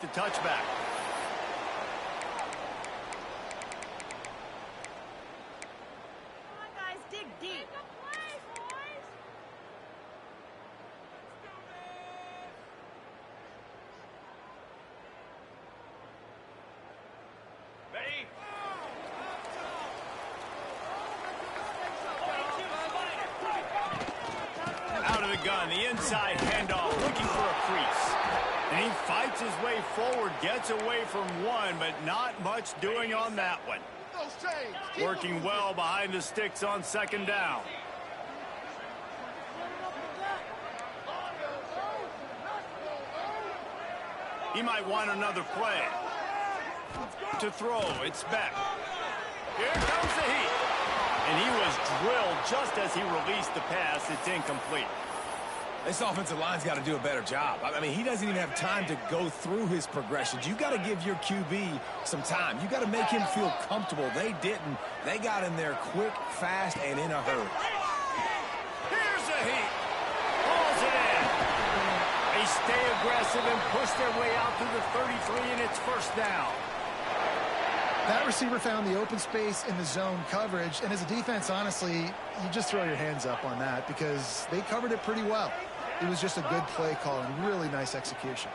The touchback. Come on, guys, dig deep. Out of the gun, the inside handoff, looking for a crease. And he fights his way forward, gets away from one, but not much doing on that one. Working well behind the sticks on second down. He might want another play. To throw, it's back. Here comes the heat. And he was drilled just as he released the pass. It's incomplete. This offensive line's got to do a better job. I mean, he doesn't even have time to go through his progressions. You got to give your QB some time. You got to make him feel comfortable. They didn't. They got in there quick, fast, and in a hurry. Here's the heat. Pulls it in. They stay aggressive and push their way out to the 33, and it's first down. That receiver found the open space in the zone coverage, and as a defense, honestly, you just throw your hands up on that because they covered it pretty well. It was just a good play call and really nice execution.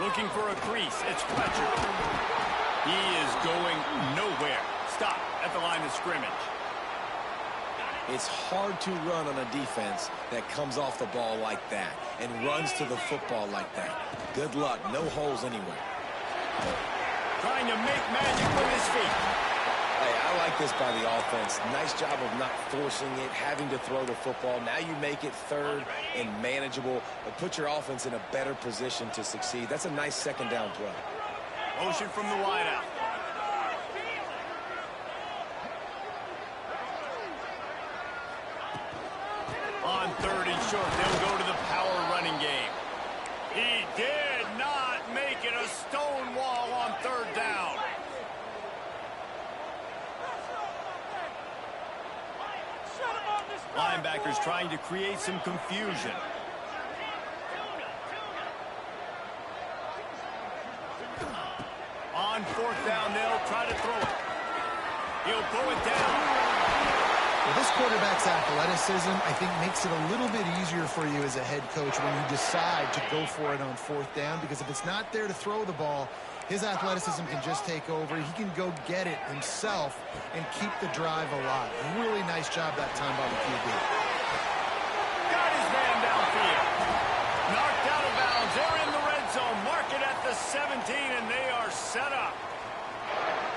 Looking for a crease. It's Fletcher. He is going nowhere. Stop at the line of scrimmage. It's hard to run on a defense that comes off the ball like that and runs to the football like that. Good luck. No holes anywhere. Trying to make magic with his feet. Hey, I like this by the offense. Nice job of not forcing it, having to throw the football. Now you make it third and manageable, but put your offense in a better position to succeed. That's a nice second down throw. Motion from the wideout. On third and short, they'll go to the power running game. He did not make it a stone wall on third down. Linebackers trying to create some confusion. On fourth down, they'll try to throw it. He'll pull it down. Well, this quarterback's athleticism, I think, makes it a little bit easier for you as a head coach when you decide to go for it on fourth down, because if it's not there to throw the ball, his athleticism can just take over. He can go get it himself and keep the drive alive. Really nice job that time by the QB. Got his man downfield. Knocked out of bounds. They're in the red zone. Mark it at the 17, and they are set up.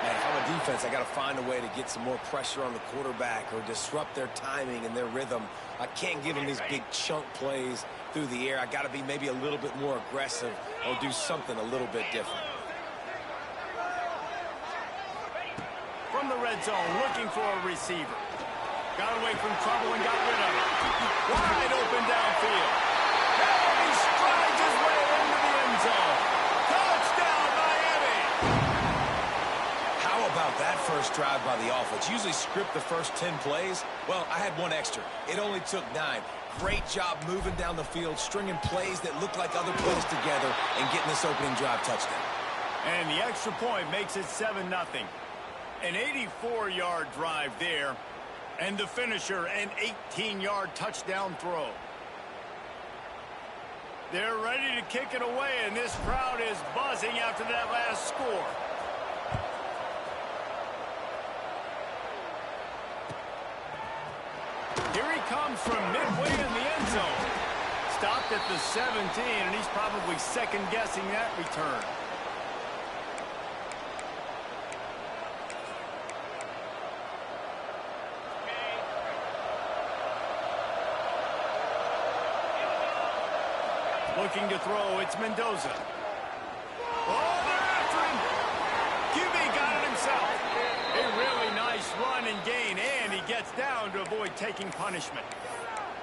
Man, if I'm a defense, I got to find a way to get some more pressure on the quarterback or disrupt their timing and their rhythm. I can't give them these big chunk plays through the air. I got to be maybe a little bit more aggressive or do something a little bit different. From the red zone, looking for a receiver. Got away from trouble and got rid of it. Wide open downfield. He strides his way into the end zone. Touchdown, Miami! How about that first drive by the offense? Usually script the first 10 plays. Well, I had one extra. It only took 9. Great job moving down the field, stringing plays that look like other plays together, and getting this opening drive touchdown. And the extra point makes it 7-0. An 84-yard drive there, and the finisher, an 18-yard touchdown throw. They're ready to kick it away, and this crowd is buzzing after that last score. Here he comes from midway in the end zone. Stopped at the 17, and he's probably second-guessing that return. Looking to throw, it's Mendoza. Oh, they're after him. QB got it himself. A really nice run and gain, and he gets down to avoid taking punishment.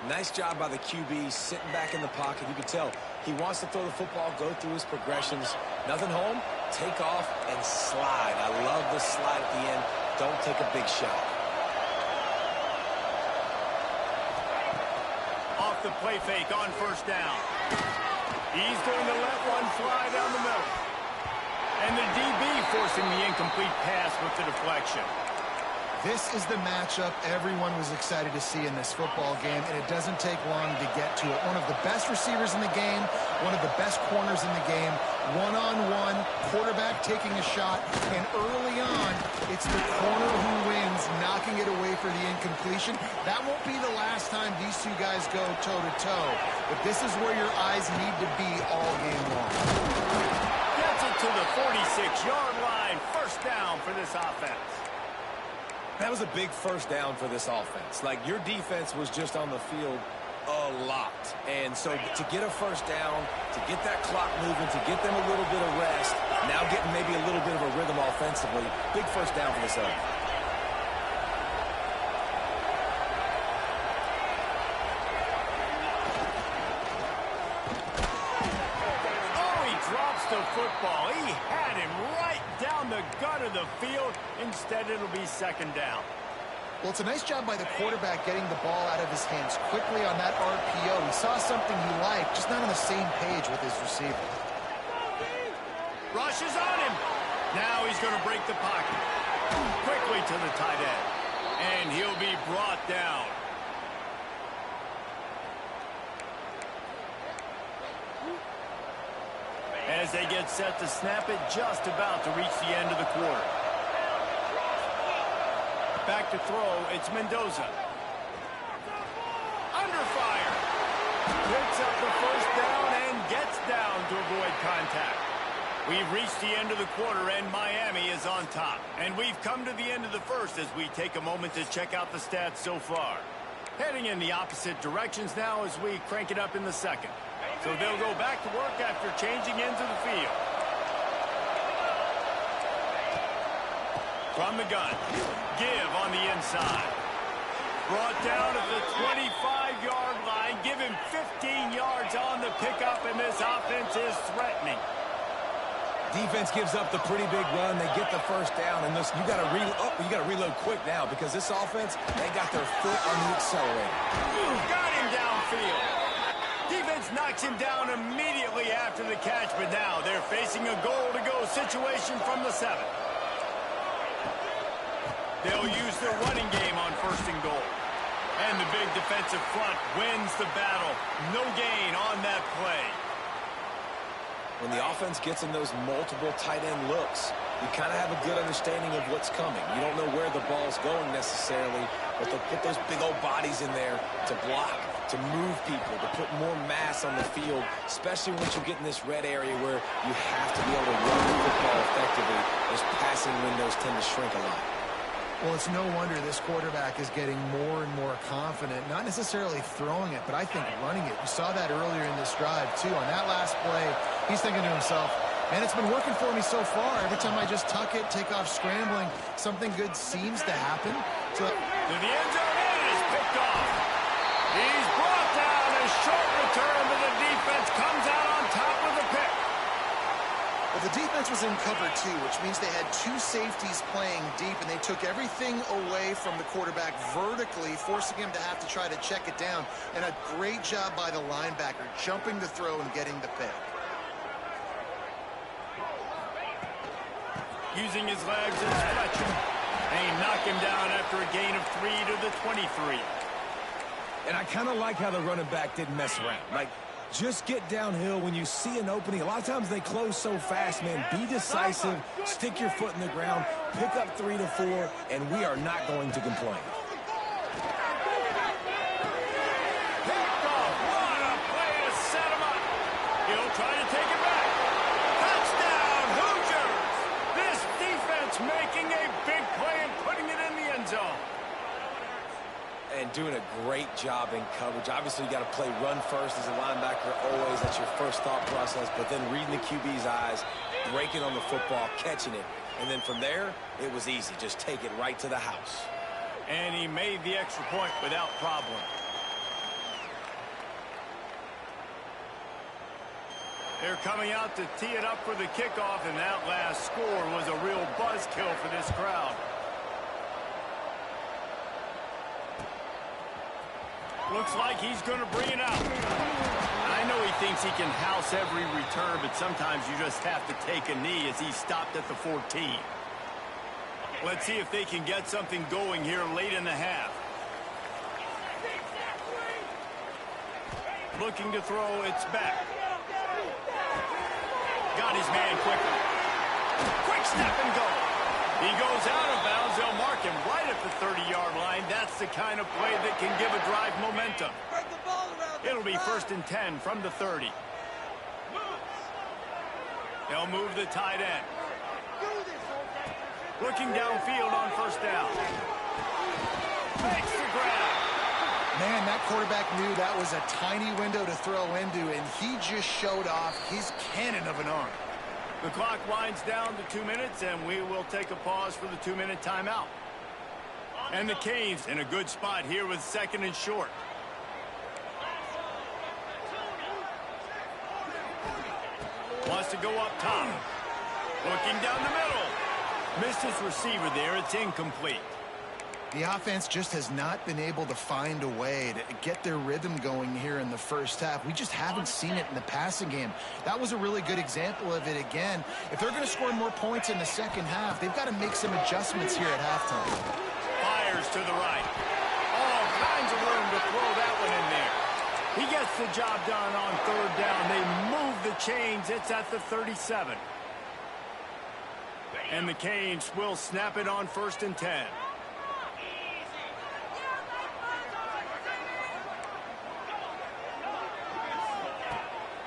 Nice job by the QB, sitting back in the pocket. You can tell he wants to throw the football, go through his progressions. Nothing home, take off, and slide. I love the slide at the end. Don't take a big shot. off the play fake on first down. He's going to let one fly down the middle. And the DB forcing the incomplete pass with the deflection. This is the matchup everyone was excited to see in this football game, and it doesn't take long to get to it. One of the best receivers in the game, one of the best corners in the game, one-on-one, quarterback taking a shot, and early on, it's the corner who wins, knocking it away for the incompletion. That won't be the last time these two guys go toe-to-toe, but this is where your eyes need to be all game long. Gets it to the 46-yard line, first down for this offense. That was a big first down for this offense. Like, your defense was just on the field a lot. And so to get a first down, to get that clock moving, to get them a little bit of rest, now getting maybe a little bit of a rhythm offensively, big first down for this offense. The football. He had him right down the gut of the field. Instead, it'll be second down. Well, it's a nice job by the quarterback getting the ball out of his hands quickly on that RPO. He saw something he liked, just not on the same page with his receiver. Rushes on him. Now he's going to break the pocket. Quickly to the tight end. And he'll be brought down. As they get set to snap it, just about to reach the end of the quarter. Back to throw, it's Mendoza. Under fire. Picks up the first down and gets down to avoid contact. We've reached the end of the quarter and Miami is on top. And we've come to the end of the first as we take a moment to check out the stats so far. Heading in the opposite directions now as we crank it up in the second. So they'll go back to work after changing into the field. From the gun. Give on the inside. Brought down at the 25-yard line. Give him 15 yards on the pickup, and this offense is threatening. Defense gives up the pretty big run. They get the first down, and this, you got to reload quick now because this offense, they got their foot on the accelerator. Got him downfield. Defense knocks him down immediately after the catch, but now they're facing a goal-to-go situation from the 7. They'll use their running game on first and goal. And the big defensive front wins the battle. No gain on that play. When the offense gets in those multiple tight end looks, you kind of have a good understanding of what's coming. You don't know where the ball's going necessarily, but they'll put those big old bodies in there to block, to move people, to put more mass on the field, especially once you get in this red area where you have to be able to run the football effectively. Those passing windows tend to shrink a lot. Well, it's no wonder this quarterback is getting more and more confident, not necessarily throwing it, but I think running it. We saw that earlier in this drive, too. On that last play, he's thinking to himself, man, it's been working for me so far. Every time I just tuck it, take off scrambling, something good seems to happen. So to the end zone, it is picked off. He's brought down. A short return, but the defense comes out on top with a pick. Well, the defense was in cover 2, which means they had 2 safeties playing deep, and they took everything away from the quarterback vertically, forcing him to have to try to check it down. And a great job by the linebacker, jumping the throw and getting the pick. Using his legs as Fletcher. And he knocked him down after a gain of 3 to the 23. And I kind of like how the running back didn't mess around. Like, just get downhill when you see an opening. A lot of times they close so fast, man. Be decisive, stick your foot in the ground, pick up 3 to 4, and we are not going to complain. Picked off. What a play to set him up. He'll try to take it back. Touchdown, Hoosiers. This defense making a big play and putting it in the end zone. And doing a great job in coverage. Obviously, you got to play run first as a linebacker always. That's your first thought process. But then reading the QB's eyes, breaking on the football, catching it. And then from there, it was easy. Just take it right to the house. And he made the extra point without problem. They're coming out to tee it up for the kickoff, and that last score was a real buzzkill for this crowd. Looks like he's going to bring it out. I know he thinks he can house every return, but sometimes you just have to take a knee as he stopped at the 14. Let's see if they can get something going here late in the half. Looking to throw, it's back. Got his man quickly. Quick step and go. He goes out of bounds. They'll mark him right at the 30-yard line. That's the kind of play that can give a drive momentum. It'll be 1st and 10 from the 30. They'll move the tight end. Looking downfield on 1st down. Makes the grab. Man, that quarterback knew that was a tiny window to throw into, and he just showed off his cannon of an arm. The clock winds down to 2 minutes, and we will take a pause for the 2-minute timeout. And the Canes in a good spot here with 2nd and short. Wants to go up top. Looking down the middle. Missed his receiver there. It's incomplete. The offense just has not been able to find a way to get their rhythm going here in the first half. We just haven't seen it in the passing game. That was a really good example of it again. If they're going to score more points in the second half, they've got to make some adjustments here at halftime. Fires to the right. All kinds of room to throw that one in there. He gets the job done on 3rd down. They move the chains. It's at the 37. And the Canes will snap it on 1st and 10.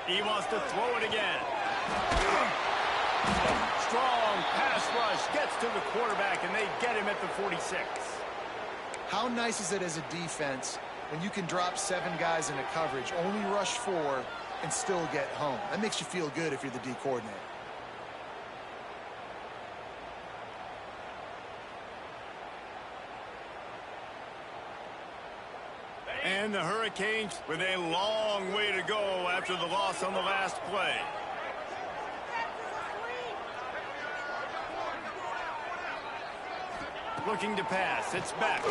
He wants to throw it again. Strong pass rush gets to the quarterback, and they get him at the 46. How nice is it as a defense when you can drop 7 guys into coverage, only rush 4, and still get home? That makes you feel good if you're the D coordinator. And the Hurricanes with a long way to go after the loss on the last play. Looking to pass. It's back.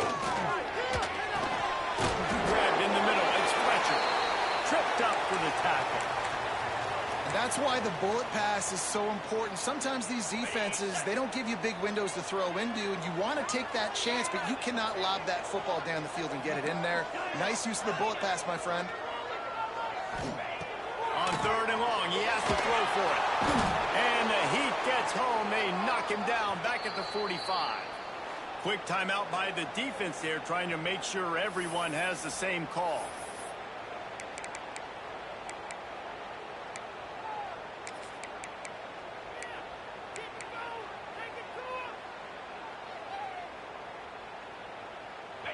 Grabbed in the middle. It's Fletcher. Tripped up for the tackle. That's why the bullet pass is so important. Sometimes these defenses, they don't give you big windows to throw into, and you want to take that chance, but you cannot lob that football down the field and get it in there. Nice use of the bullet pass, my friend. On 3rd and long, he has to throw for it. And the Heat gets home. They knock him down back at the 45. Quick timeout by the defense there, trying to make sure everyone has the same call.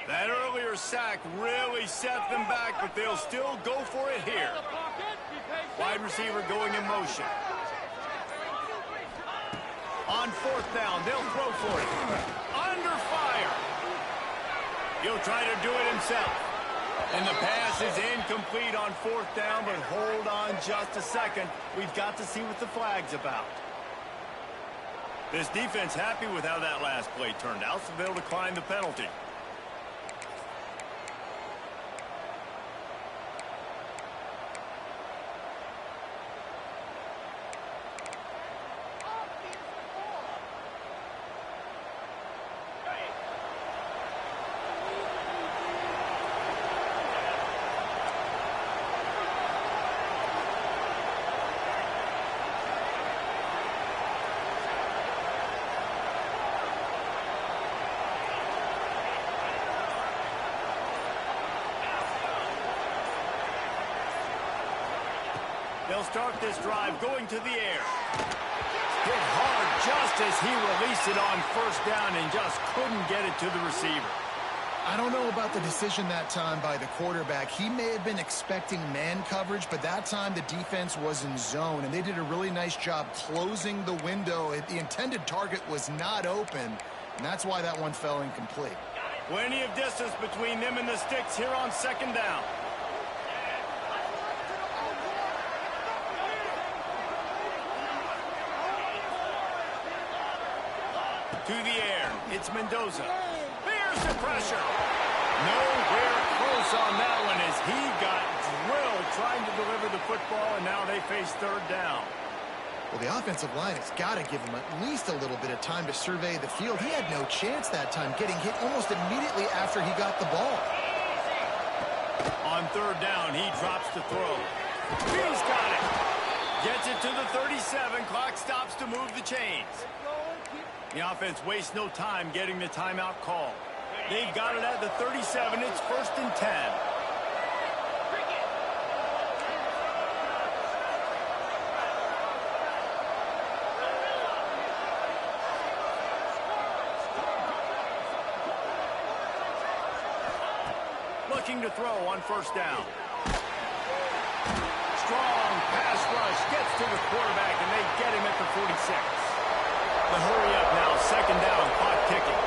That earlier sack really set them back, but they'll still go for it here. Wide receiver going in motion. On 4th down, they'll throw for it. Under fire. He'll try to do it himself. And the pass is incomplete on 4th down, but hold on just a second. We've got to see what the flag's about. This defense happy with how that last play turned out, so they'll decline the penalty. They'll start this drive going to the air. Hit hard just as he released it on 1st down and just couldn't get it to the receiver. I don't know about the decision that time by the quarterback. He may have been expecting man coverage, but that time the defense was in zone, and they did a really nice job closing the window. The intended target was not open, and that's why that one fell incomplete. Plenty of distance between them and the sticks here on 2nd down. To the air, it's Mendoza. There's the pressure. Nowhere close on that one. He got drilled trying to deliver the football, and now they face third down. Well, the offensive line has got to give him at least a little bit of time to survey the field. He had no chance that time, getting hit almost immediately after he got the ball. On third down, he drops to throw. He's got it. Gets it to the 37. Clock stops to move the chains. The offense wastes no time getting the timeout call. They've got it at the 37. It's 1st and 10. Looking to throw on 1st down. Strong pass rush gets to the quarterback, and they get him at the 46. The hurry up now, 2nd down, clock ticking.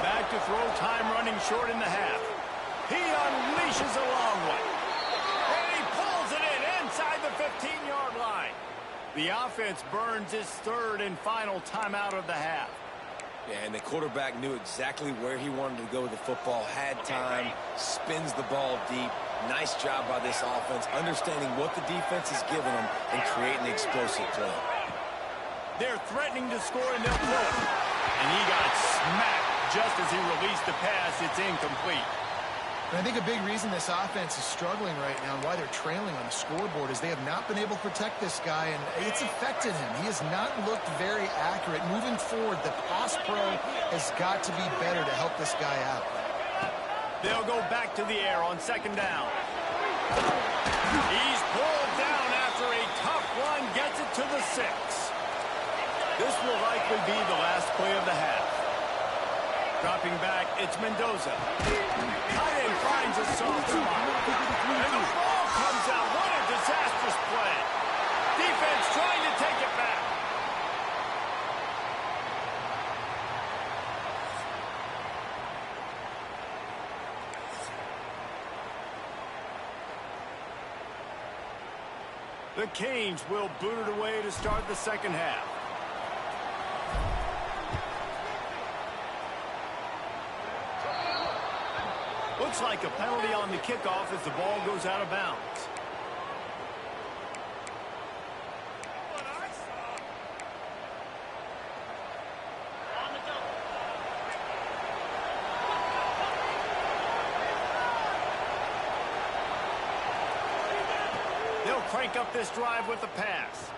Back to throw, time running short in the half. He unleashes a long one. And he pulls it in inside the 15-yard line. The offense burns its 3rd and final timeout of the half. Yeah, and the quarterback knew exactly where he wanted to go with the football, had time, spins the ball deep. Nice job by this offense, understanding what the defense is giving them and creating the explosive play. They're threatening to score, and they'll throw it. And he got smacked just as he released the pass. It's incomplete. And I think a big reason this offense is struggling right now and why they're trailing on the scoreboard is they have not been able to protect this guy, and it's affected him. He has not looked very accurate. Moving forward, the pass pro has got to be better to help this guy out. They'll go back to the air on 2nd down. He's pulled down after a tough run, gets it to the 6. This will likely be the last play of the half. Dropping back, it's Mendoza. Tight end finds a soft spot. And the ball comes out. What a disastrous play. Defense trying to take it back. The Canes will boot it away to start the 2nd half. Looks like a penalty on the kickoff as the ball goes out of bounds. They'll crank up this drive with the pass.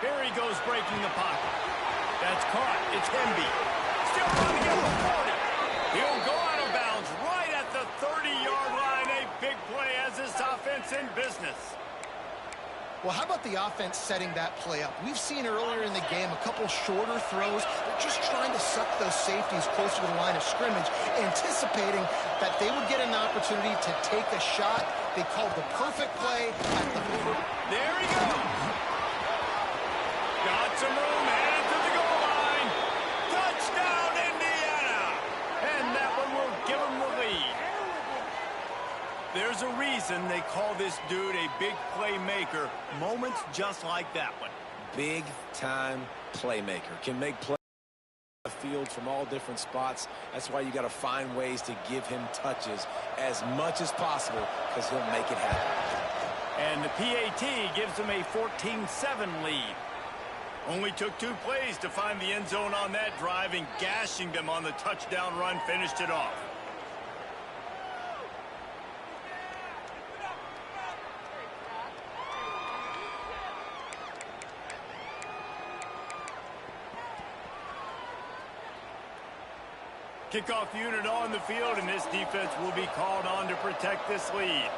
Here he goes breaking the pocket. That's caught. It's Hemby. Still running at the 40. He'll go out of bounds right at the 30-yard line. A big play as this offense in business. Well, how about the offense setting that play up? We've seen earlier in the game a couple shorter throws. They're just trying to suck those safeties closer to the line of scrimmage, anticipating that they would get an opportunity to take a shot. They called the perfect play at the moment. There he goes. Got some room, headed to the goal line. Touchdown, Indiana. And that one will give them the lead. There's a reason they call this dude a big playmaker. Moments just like that one. Big-time playmaker. Can make plays on the field from all different spots. That's why you got to find ways to give him touches as much as possible because he'll make it happen. And the PAT gives them a 14-7 lead. Only took 2 plays to find the end zone on that drive, and gashing them on the touchdown run finished it off. Kickoff unit on the field, and this defense will be called on to protect this lead.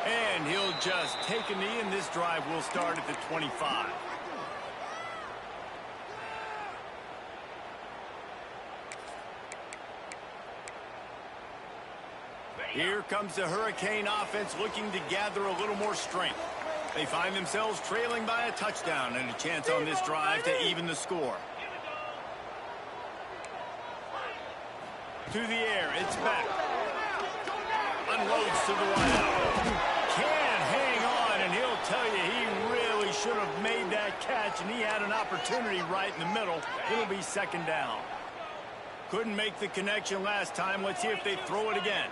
And he'll just take a knee, and this drive will start at the 25. Here comes the Hurricane offense looking to gather a little more strength. They find themselves trailing by a touchdown and a chance on this drive to even the score. To the air, it's back. Unloads to the wideout. Can't hang on, and he'll tell you he really should have made that catch, and he had an opportunity right in the middle. It'll be second down. Couldn't make the connection last time. Let's see if they throw it again.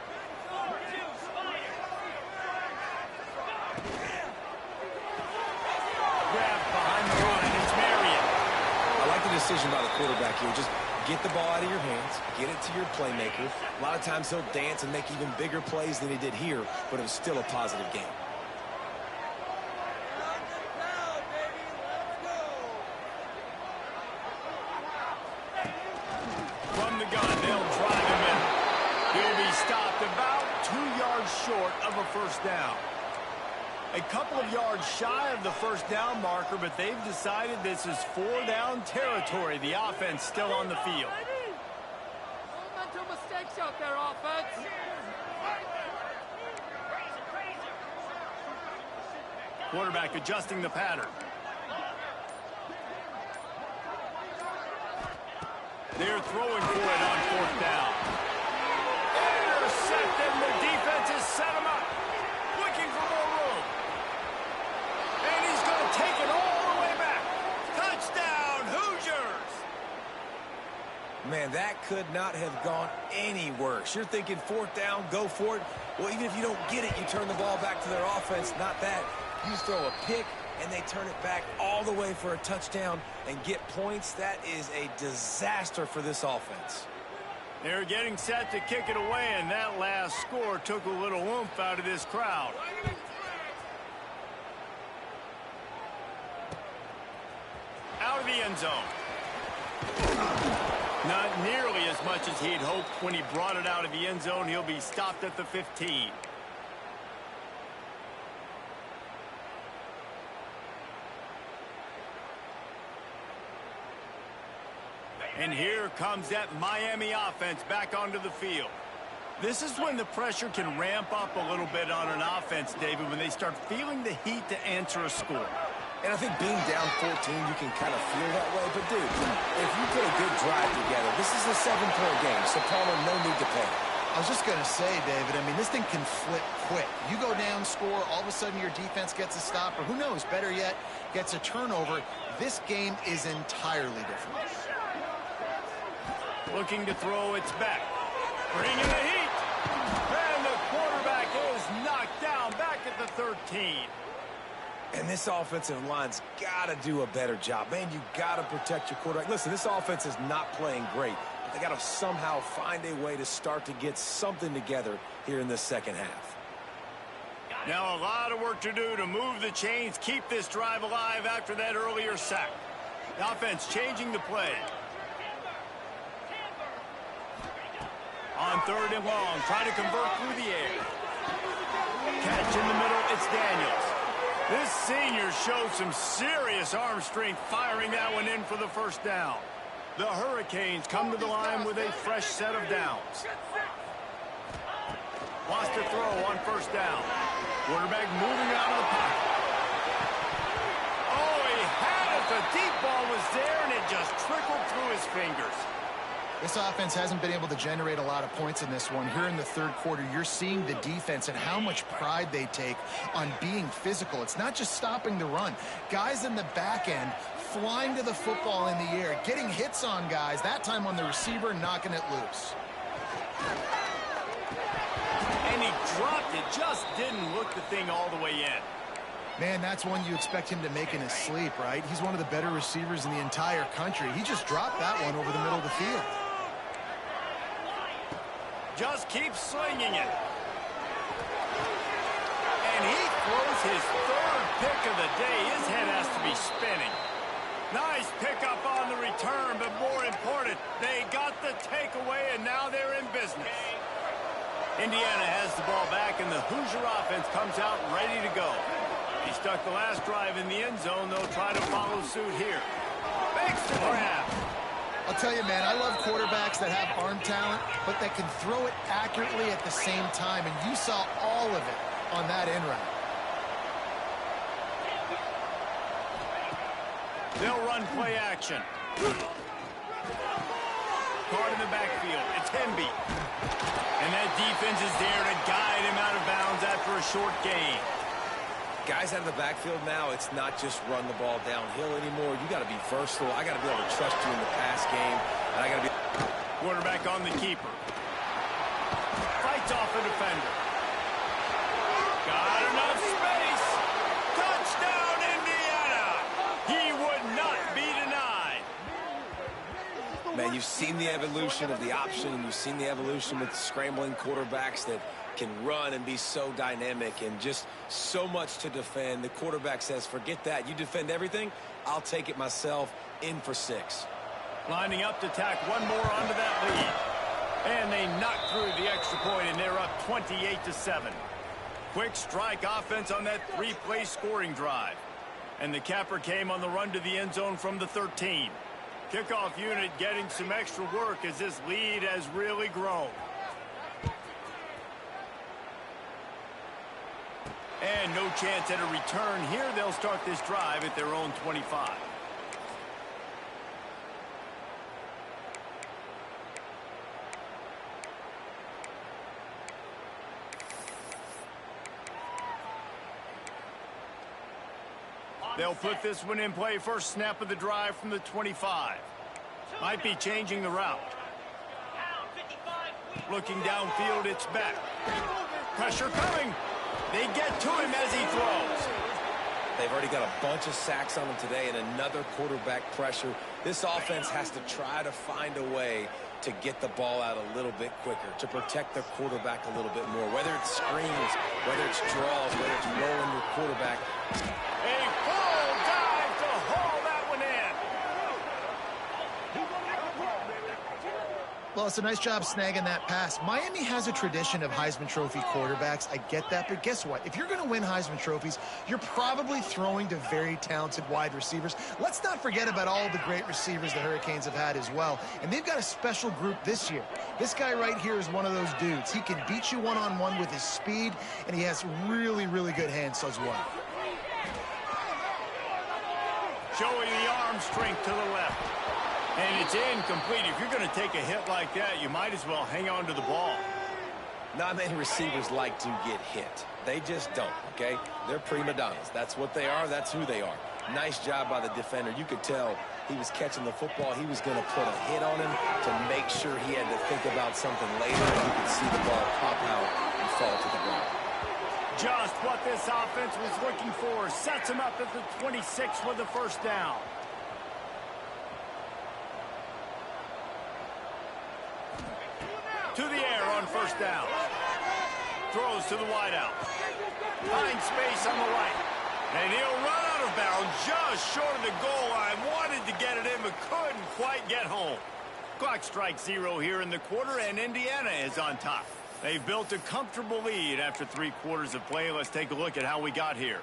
Grab behind the line. It's Marion. I like the decision by the quarterback here. Just get the ball out of your hands, get it to your playmaker. A lot of times he'll dance and make even bigger plays than he did here, but it was still a positive game. From the gun, they'll drive him in. He'll be stopped about 2 yards short of a first down. A couple of yards shy of the first down marker, but they've decided this is 4-down territory. The offense still on the field. No mental mistakes out there, offense. Quarterback adjusting the pattern. They're throwing for it on fourth down. Intercepted. The defense has set him up. Looking for more room. And he's going to take it all the way back. Touchdown, Hoosiers. Man, that could not have gone any worse. You're thinking fourth down, go for it. Well, even if you don't get it, you turn the ball back to their offense. Not that. You just throw a pick, and they turn it back all the way for a touchdown and get points. That is a disaster for this offense. They're getting set to kick it away, and that last score took a little oomph out of this crowd. Out of the end zone. Not nearly as much as he'd hoped when he brought it out of the end zone. He'll be stopped at the 15. And here comes that Miami offense back onto the field. This is when the pressure can ramp up a little bit on an offense, David, when they start feeling the heat to answer a score. And I think being down 14, you can kind of feel that way. But, dude, if you put a good drive together, this is a 7-point game, so Palmer, no need to panic. I was just going to say, David, I mean, this thing can flip quick. You go down, score, all of a sudden your defense gets a stop, or who knows, better yet, gets a turnover. This game is entirely different. Looking to throw, it's back. Bringing the heat. And the quarterback is knocked down back at the 13. And this offensive line's got to do a better job. Man, you got to protect your quarterback. Listen, this offense is not playing great. But they got to somehow find a way to start to get something together here in the second half. Now a lot of work to do to move the chains, keep this drive alive after that earlier sack. The offense changing the play. On third and long, trying to convert through the air. Catch in the middle, it's Daniels. This senior showed some serious arm strength firing that one in for the first down. The Hurricanes come to the line with a fresh set of downs. Lost a throw on first down. Quarterback moving out of the pocket. Oh, he had it. The deep ball was there, and it just trickled through his fingers. This offense hasn't been able to generate a lot of points in this one. Here in the third quarter, you're seeing the defense and how much pride they take on being physical. It's not just stopping the run. Guys in the back end flying to the football in the air, getting hits on guys, that time on the receiver, knocking it loose. And he dropped it, just didn't look the thing all the way in. Man, that's one you expect him to make in his sleep, right? He's one of the better receivers in the entire country. He just dropped that one over the middle of the field. Just keeps slinging it. And he throws his third pick of the day. His head has to be spinning. Nice pickup on the return, but more important, they got the takeaway, and now they're in business. Indiana has the ball back, and the Hoosier offense comes out ready to go. He stuck the last drive in the end zone. They'll try to follow suit here. Makes the grab. I'll tell you, man, I love quarterbacks that have arm talent, but that can throw it accurately at the same time, and you saw all of it on that end route. They'll run play action. Caught in the backfield. It's Hemby. And that defense is there to guide him out of bounds after a short gain. Guys out of the backfield now, it's not just run the ball downhill anymore. You got to be versatile. I got to be able to trust you in the pass game, and I got to be... Quarterback on the keeper. Fights off a defender. Got enough space. Touchdown, Indiana. He would not be denied. Man, you've seen the evolution of the option, and you've seen the evolution with scrambling quarterbacks that can run and be so dynamic and just so much to defend. The quarterback says, forget that. You defend everything, I'll take it myself. In for 6. Lining up to tack one more onto that lead. And they knock through the extra point, and they're up 28-7. Quick strike offense on that 3-play scoring drive. And the capper came on the run to the end zone from the 13. Kickoff unit getting some extra work as this lead has really grown. And no chance at a return here. They'll start this drive at their own 25. They'll put this one in play. First snap of the drive from the 25. Might be changing the route. Looking downfield, it's back. Pressure coming. They get to him as he throws. They've already got a bunch of sacks on him today and another quarterback pressure. This offense has to try to find a way to get the ball out a little bit quicker, to protect the quarterback a little bit more. Whether it's screens, whether it's draws, whether it's rolling your quarterback. A full dive to haul that one in. Well, it's a nice job snagging that pass. Miami has a tradition of Heisman Trophy quarterbacks. I get that, but guess what? If you're going to win Heisman Trophies, you're probably throwing to very talented wide receivers. Let's not forget about all the great receivers the Hurricanes have had as well. And they've got a special group this year. This guy right here is one of those dudes. He can beat you one-on-one with his speed, and he has really, really good hands as well. Showing the arm strength to the left. And it's incomplete. If you're going to take a hit like that, you might as well hang on to the ball. Not many receivers like to get hit. They just don't, okay? They're prima donnas. That's what they are. That's who they are. Nice job by the defender. You could tell he was catching the football. He was going to put a hit on him to make sure he had to think about something later. And you could see the ball pop out and fall to the ground. Just what this offense was looking for. Sets him up at the 26 with the first down. To the air on first down. Throws to the wideout. Finds space on the right. And he'll run out of bounds just short of the goal line. Wanted to get it in, but couldn't quite get home. Clock strikes 0 here in the quarter, and Indiana is on top. They've built a comfortable lead after 3 quarters of play. Let's take a look at how we got here.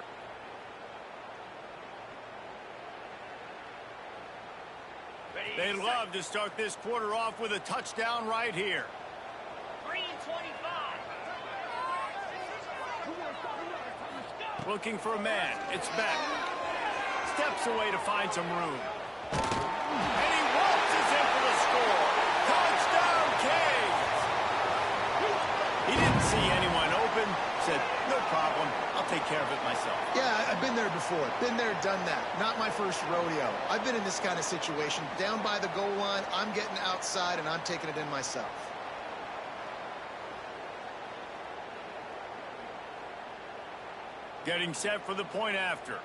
They'd love to start this quarter off with a touchdown right here. 3 and 25. Looking for a man. It's back. Steps away to find some room. And he waltzes in for the score. Touchdown, Canes! He didn't see anyone open. Said, no problem. I'll take care of it myself. Yeah, I've been there before. Been there, done that. Not my first rodeo. I've been in this kind of situation. Down by the goal line, I'm getting outside, and I'm taking it in myself. Getting set for the point after.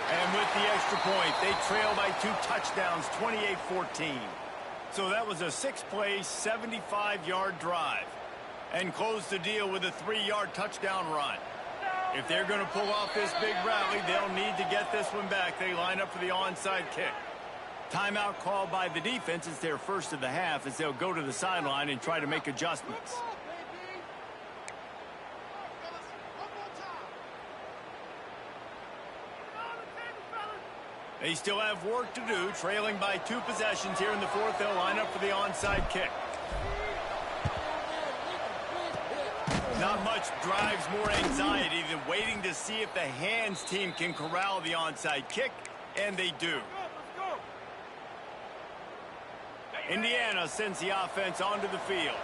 And with the extra point, they trail by 2 touchdowns, 28-14. So that was a 6-play, 75-yard drive. And close the deal with a 3-yard touchdown run. If they're going to pull off this big rally, they'll need to get this one back. They line up for the onside kick. Timeout called by the defense. It's their first of the half as they'll go to the sideline and try to make adjustments. They still have work to do, trailing by 2 possessions here in the fourth. They'll line up for the onside kick. Not much drives more anxiety than waiting to see if the hands team can corral the onside kick, and they do. Indiana sends the offense onto the field.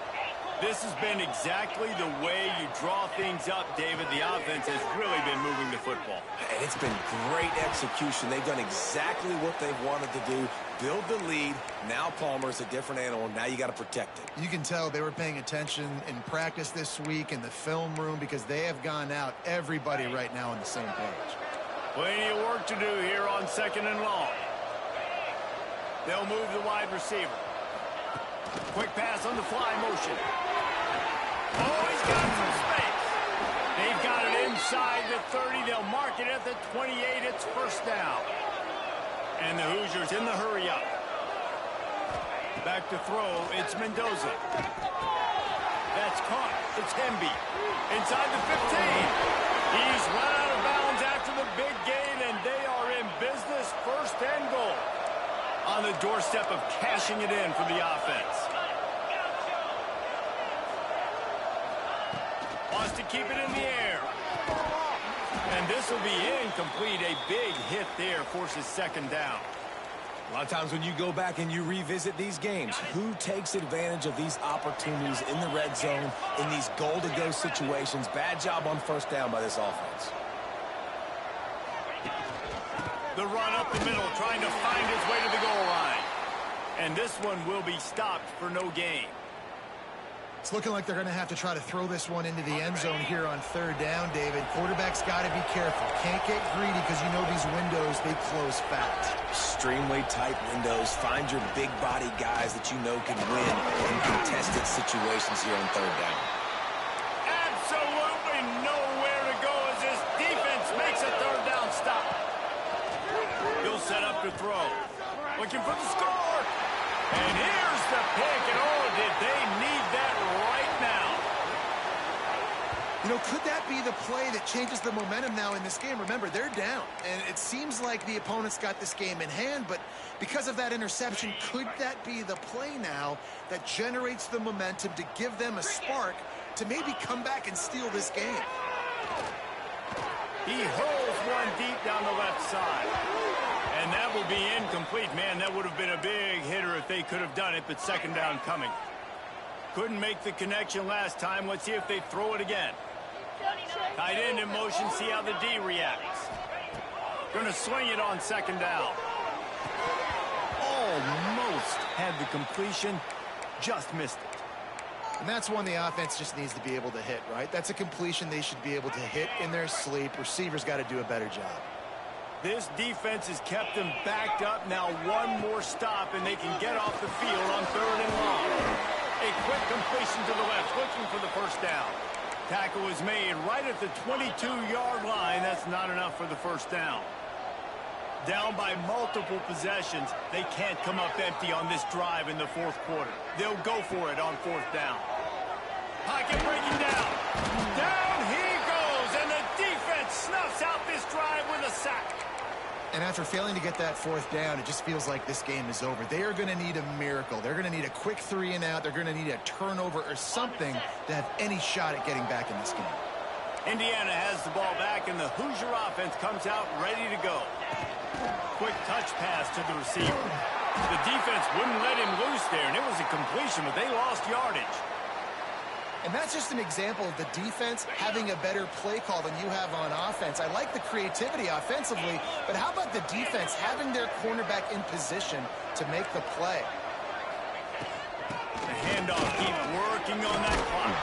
This has been exactly the way you draw things up, David. The offense has really been moving the football. And it's been great execution. They've done exactly what they've wanted to do. Build the lead. Now Palmer's a different animal. Now you got to protect it. You can tell they were paying attention in practice this week in the film room because they have gone out, everybody right now on the same page. Plenty of work to do here on 2nd and long. They'll move the wide receiver. Quick pass on the fly motion. Oh, he's got some space. They've got it inside the 30. They'll mark it at the 28. It's first down. And the Hoosiers in the hurry up. Back to throw. It's Mendoza. That's caught. It's Hemby. Inside the 15. He's run out of bounds after the big gain, and they are in business. First and goal. On the doorstep of cashing it in for the offense. Wants to keep it in the air. And this will be incomplete. A big hit there forces 2nd down. A lot of times when you go back and you revisit these games, who takes advantage of these opportunities in the red zone, in these goal-to-go situations? Bad job on first down by this offense. The run up the middle, trying to find his way to the goal line. And this one will be stopped for no gain. It's looking like they're going to have to try to throw this one into the end zone here on 3rd down, David. Quarterback's got to be careful. Can't get greedy because you know these windows, they close fast. Extremely tight windows. Find your big body guys that you know can win in contested situations here on 3rd down. Absolutely nowhere to go as this defense makes a 3rd down stop. He'll set up to throw. Looking for the score. And here's the pick. And oh, did they need that right now. You know, could that be the play that changes the momentum now in this game? Remember, they're down. And it seems like the opponent's got this game in hand. But because of that interception, could that be the play now that generates the momentum to give them a spark to maybe come back and steal this game? He hurls one deep down the left side. And that will be incomplete. Man, that would have been a big hitter if they could have done it, but 2nd down coming. Couldn't make the connection last time. Let's see if they throw it again. Tight end in motion, see how the D reacts. Gonna swing it on 2nd down. Almost had the completion, just missed it. And that's one the offense just needs to be able to hit, right? That's a completion they should be able to hit in their sleep. Receivers got to do a better job. This defense has kept them backed up. Now one more stop, and they can get off the field on 3rd and long. A quick completion to the left, looking for the first down. Tackle was made right at the 22-yard line. That's not enough for the first down. Down by multiple possessions. They can't come up empty on this drive in the 4th quarter. They'll go for it on 4th down. Pocket breaking down. Down he goes, and the defense snuffs out this drive with a sack. And after failing to get that 4th down, it just feels like this game is over. They are going to need a miracle. They're going to need a quick 3 and out. They're going to need a turnover or something to have any shot at getting back in this game. Indiana has the ball back, and the Hoosier offense comes out ready to go. Quick touch pass to the receiver. The defense wouldn't let him loose there, and it was a completion, but they lost yardage. And that's just an example of the defense having a better play call than you have on offense. I like the creativity offensively, but how about the defense having their cornerback in position to make the play? The handoff, keep working on that clock.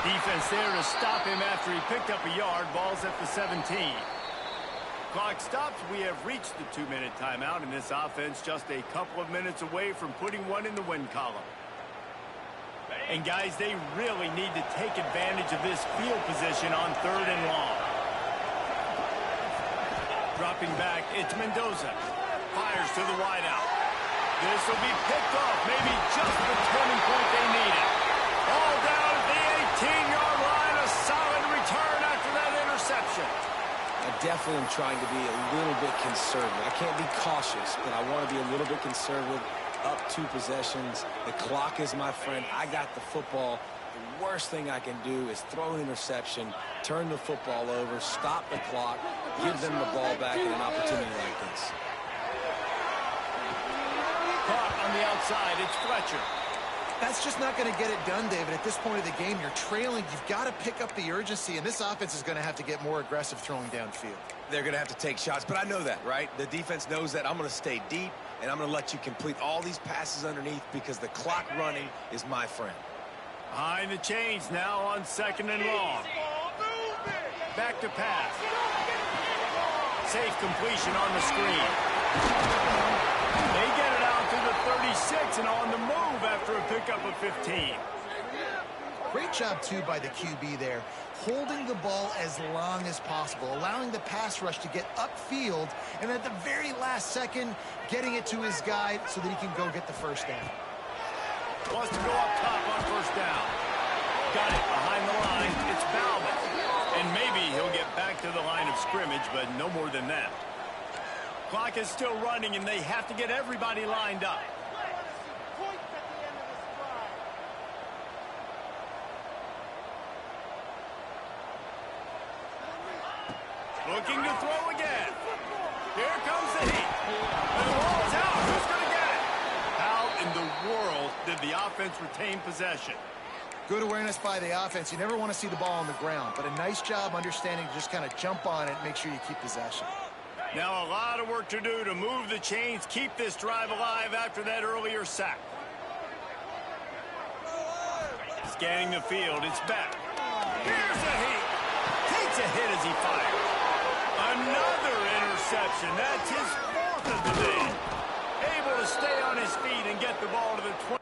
Defense there to stop him after he picked up a yard. Ball's at the 17. Clock stops. We have reached the 2-minute timeout, and this offense just a couple of minutes away from putting one in the win column. And, guys, they really need to take advantage of this field position on 3rd and long. Dropping back, it's Mendoza. Fires to the wideout. This will be picked off. Maybe just the turning point they needed. All down at the 18-yard line. A solid return after that interception. I definitely am trying to be a little bit conservative. I can't be cautious, but I want to be a little bit conservative. Up 2 possessions. The clock is my friend. I got the football. The worst thing I can do is throw an interception, turn the football over, stop the clock, give them the ball back in an opportunity like this. Caught on the outside. It's Fletcher. That's just not going to get it done, David. At this point of the game, you're trailing. You've got to pick up the urgency, and this offense is going to have to get more aggressive throwing downfield. They're going to have to take shots, but I know that, right? The defense knows that. I'm going to stay deep, and I'm going to let you complete all these passes underneath because the clock running is my friend. Behind the chains now on 2nd and long. Back to pass. Safe completion on the screen. They get it out to the 36 and on the move after a pickup of 15. Great job, too, by the QB there, holding the ball as long as possible, allowing the pass rush to get upfield, and at the very last second, getting it to his guy so that he can go get the first down. Wants to go up top on 1st down. Got it behind the line. It's Bauman. And maybe he'll get back to the line of scrimmage, but no more than that. Clock is still running, and they have to get everybody lined up. Looking to throw again. Here comes the heat. The ball's out. Who's going to get it? How in the world did the offense retain possession? Good awareness by the offense. You never want to see the ball on the ground, but a nice job understanding to just kind of jump on it and make sure you keep possession. Now a lot of work to do to move the chains, keep this drive alive after that earlier sack. Scanning the field, it's back. Here's a heat. Takes a hit as he fires. Another interception. That's his 4th of the day. Able to stay on his feet and get the ball to the